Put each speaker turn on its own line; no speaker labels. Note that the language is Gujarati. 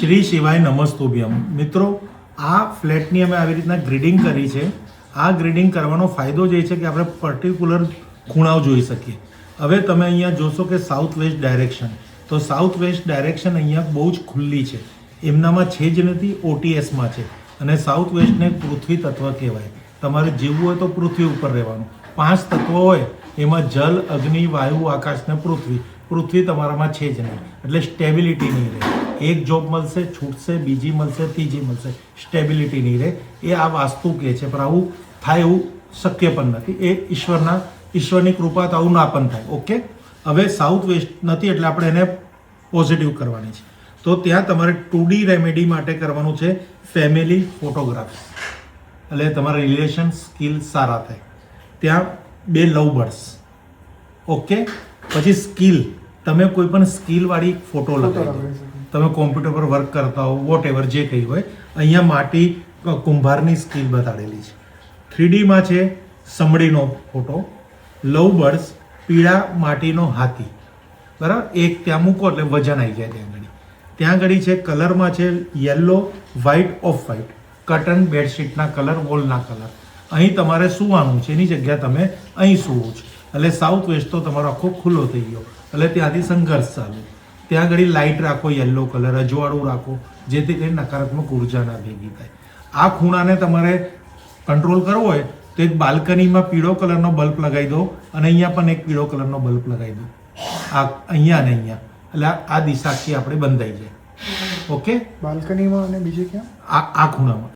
શ્રી શિવાય નમસ્તુભ્યમ. મિત્રો, આ ફ્લેટની અમે આવી રીતના ગ્રીડિંગ કરી છે. આ ગ્રીડિંગ કરવાનો ફાયદો જે છે કે આપણે પર્ટિક્યુલર ખૂણાઓ જોઈ શકીએ. હવે તમે અહીંયા જોશો કે સાઉથ વેસ્ટ ડાયરેક્શન, તો સાઉથ વેસ્ટ ડાયરેક્શન અહીંયા બહુ જ ખુલ્લી છે, એમનામાં છે જ નથી, ઓટીએસમાં છે. અને સાઉથ વેસ્ટને પૃથ્વી તત્વ કહેવાય. તમારે જીવવું હોય તો પૃથ્વી ઉપર રહેવાનું. 5 તત્વો હોય એમાં જલ, અગ્નિ, વાયુ, આકાશ ને પૃથ્વી. પૃથ્વી તમારામાં છે જ નહીં, એટલે સ્ટેબિલિટી નહીં રહે. એક જોબ મળશે, છૂટશે, બીજી મળશે, ત્રીજી મળશે, સ્ટેબિલિટી નહીં રહે. એ આ વાસ્તુ કહે છે, પણ આવું થાય એવું શક્ય પણ નથી. એ ઈશ્વરની કૃપા તો આવું ના પણ થાય. ઓકે, હવે સાઉથ વેસ્ટ નથી એટલે આપણે એને પોઝિટિવ કરવાની છે. તો ત્યાં તમારે 2D રેમેડી માટે કરવાનું છે ફેમિલી ફોટોગ્રાફ્સ, એટલે તમારા રિલેશન સ્કિલ સારા થાય. ત્યાં 2 લવ બર્ડ્સ. ઓકે, પછી સ્કિલ, તમે કોઈ પણ સ્કિલવાળી ફોટો લગાવી દો. તમે કોમ્પ્યુટર પર વર્ક કરતા હો, વોટ એવર જે કંઈ હોય. અહીંયા માટી કુંભારની સ્કિલ બતાડેલી છે. 3Dમાં છે સમડીનો ફોટો, લવ બર્ડ્સ, પીળા માટીનો હાથી, બરાબર. એક ત્યાં મૂકો એટલે વજન આવી જાય. ત્યાં આગળ છે કલરમાં છે yellow, white, off white, cotton બેડશીટના કલર, વોલના કલર. અહીં તમારે સૂવાનું છે, એની જગ્યા તમે અહીં સૂવો છો. એટલે સાઉથ વેસ્ટ તો તમારો આખો ખુલ્લો થઈ ગયો. એટલે ત્યાંથી સંઘર્ષ ચાલુ. ત્યાં આગળ લાઇટ રાખો, યલો કલર, અજવાળું રાખો, જેથી કરીને નકારાત્મક ઉર્જા ના ભેગી થાય. આ ખૂણાને તમારે કંટ્રોલ કરવો હોય તો એક બાલ્કનીમાં પીળો કલરનો બલ્બ લગાવી દો, અને અહીંયા પણ એક પીળો કલરનો બલ્બ લગાવી દો. આ અહીંયા ને અહીંયા, એટલે આ દિશા આખી આપણે બંધાઈ જાય. ઓકે,
બાલ્કનીમાં અને બીજે ક્યાં?
આ ખૂણામાં